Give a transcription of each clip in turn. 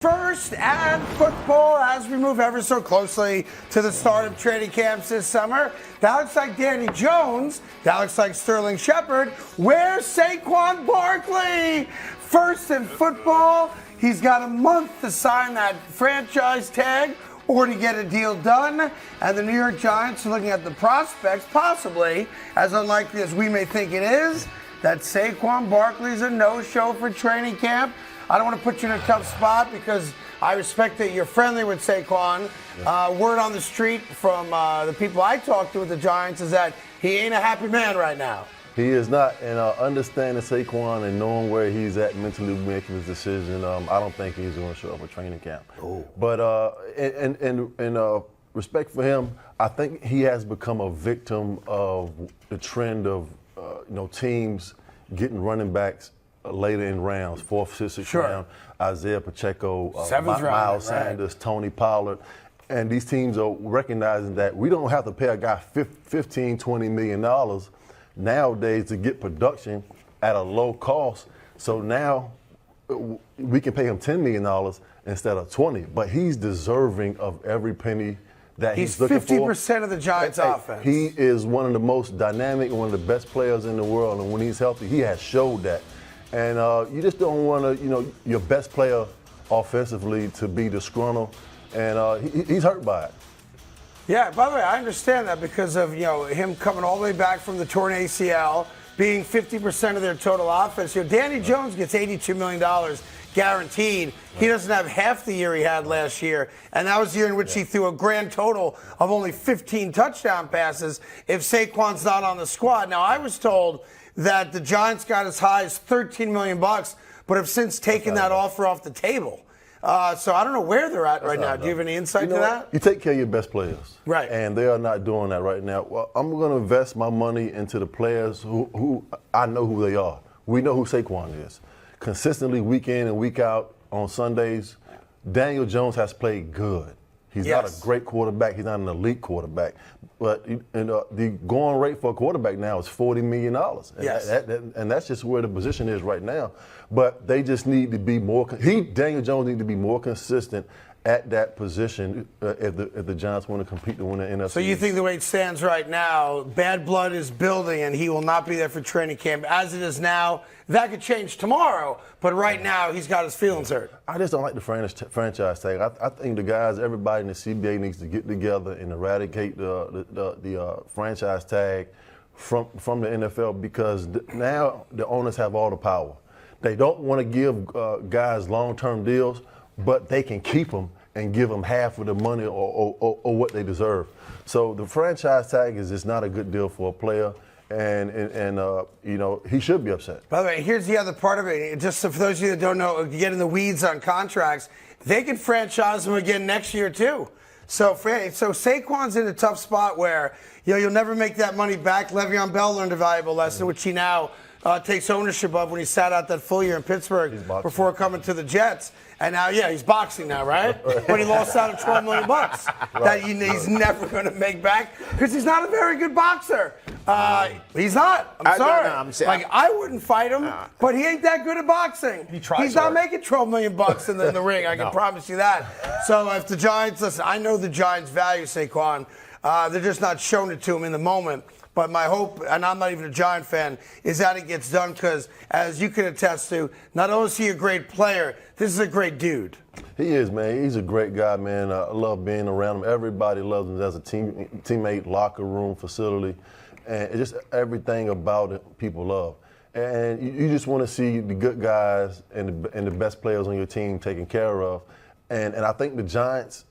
First and football as we move ever so closely to the start of training camps this summer. That looks like Danny Jones. That looks like Sterling Shepard. Where's Saquon Barkley? First in football. He's got a month to sign that franchise tag or to get a deal done. And the New York Giants are looking at the prospects, possibly, as unlikely as we may think it is, that Saquon Barkley is a no-show for training camp. I don't want to put you in a tough spot because I respect that you're friendly with Saquon. Word on the street from the people I talked to with the Giants is that he ain't a happy man right now. He is not, and understanding Saquon and knowing where he's at mentally making his decision, I don't think he's going to show up at training camp. Ooh. But in respect for him, I think he has become a victim of the trend of teams getting running backs later in rounds, 4th, 5th, 6th round, Isaiah Pacheco, Miles Sanders, Tony Pollard. And these teams are recognizing that we don't have to pay a guy $15, $20 million nowadays to get production at a low cost. So now we can pay him $10 million instead of $20. But he's deserving of every penny that he's looking for. He's 50% of the Giants' offense. He is one of the most dynamic, one of the best players in the world. And when he's healthy, he has showed that. And you just don't want to, your best player offensively to be disgruntled, and he's hurt by it. Yeah, by the way, I understand that because of, him coming all the way back from the torn ACL, being 50% of their total offense. Danny Jones gets $82 million guaranteed. He doesn't have half the year he had last year, and that was the year in which he threw a grand total of only 15 touchdown passes if Saquon's not on the squad. Now, I was told that the Giants got as high as $13 million, but have since taken that offer off the table. So I don't know where they're at right now. Do you have any insight to that? You take care of your best players. Right. And they are not doing that right now. Well, I'm going to invest my money into the players who I know who they are. We know who Saquon is. Consistently, week in and week out on Sundays, Daniel Jones has played good. He's not a great quarterback. He's not an elite quarterback. But the going rate for a quarterback now is $40 million. Yes. And that's just where the position is right now. But they just need to be more – Daniel Jones needs to be more consistent at that position if the Giants want to compete to win the NFC. So you think the way it stands right now, bad blood is building and he will not be there for training camp. As it is now, that could change tomorrow, but right now he's got his feelings hurt. I just don't like the franchise tag. I think the guys, everybody in the CBA needs to get together and eradicate the franchise tag from the NFL because now the owners have all the power. They don't want to give guys long-term deals, but they can keep them and give them half of the money or what they deserve. So the franchise tag is just not a good deal for a player, and he should be upset. By the way, here's the other part of it. Just for those of you that don't know, get in the weeds on contracts, they can franchise him again next year too. So Saquon's in a tough spot where you'll never make that money back. Le'Veon Bell learned a valuable lesson, which he now takes ownership of when he sat out that full year in Pittsburgh before coming to the Jets. And now, he's boxing now, right? But he lost out on $12 million that he's never going to make back because he's not a very good boxer. He's not. I'm sorry. I wouldn't fight him, but he ain't that good at boxing. He's not making $12 million in the ring. I can promise you that. So if the Giants, listen, I know the Giants value Saquon. They're just not showing it to him in the moment. But my hope, and I'm not even a Giant fan, is that it gets done because, as you can attest to, not only is he a great player, this is a great dude. He is, man. He's a great guy, man. I love being around him. Everybody loves him as a teammate, locker room, facility, and just everything about it people love. And you just want to see the good guys and the best players on your team taken care of. And I think the Giants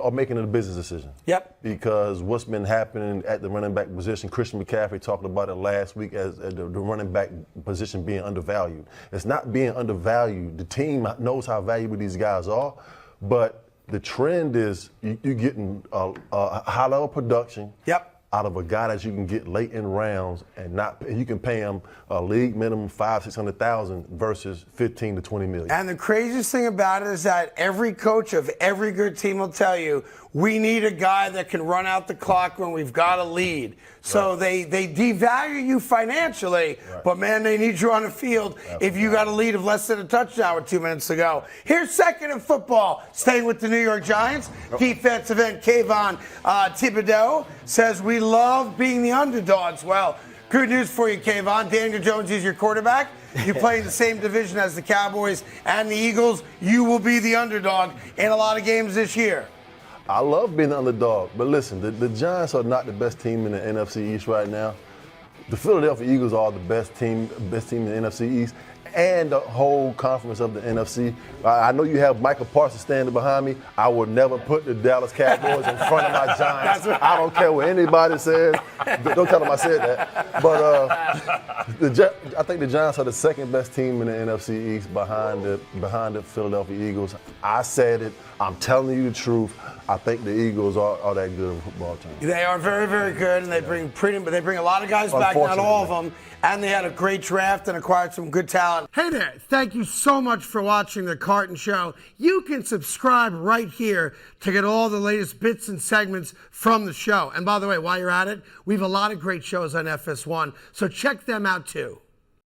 are making it a business decision. Yep. Because what's been happening at the running back position, Christian McCaffrey talked about it last week as the running back position being undervalued. It's not being undervalued. The team knows how valuable these guys are, but the trend is you're getting a high level production. Yep. Out of a guy that you can get late in rounds and you can pay him a league minimum $500,000-$600,000 versus $15 to $20 million. And the craziest thing about it is that every coach of every good team will tell you we need a guy that can run out the clock when we've got a lead. So they devalue you financially, but man, they need you on the field if you got a lead of less than a touchdown with 2 minutes to go. Here's second in football, staying with the New York Giants. Defensive end Kayvon Thibodeau says, we love being the underdogs. Well, good news for you, Kayvon. Daniel Jones is your quarterback. You play in the same division as the Cowboys and the Eagles. You will be the underdog in a lot of games this year. I love being the underdog, but listen, the Giants are not the best team in the NFC East right now. The Philadelphia Eagles are the best team in the NFC East and the whole conference of the NFC. I know you have Michael Parsons standing behind me. I would never put the Dallas Cowboys in front of my Giants. I don't care what anybody says. Don't tell them I said that. But I think the Giants are the second best team in the NFC East behind the Philadelphia Eagles. I said it. I'm telling you the truth. I think the Eagles are that good of a football team. They are very, very good, and they bring a lot of guys back, not all of them. And they had a great draft and acquired some good talent. Hey there, thank you so much for watching The Carton Show. You can subscribe right here to get all the latest bits and segments from the show. And by the way, while you're at it, we have a lot of great shows on FS1, so check them out too.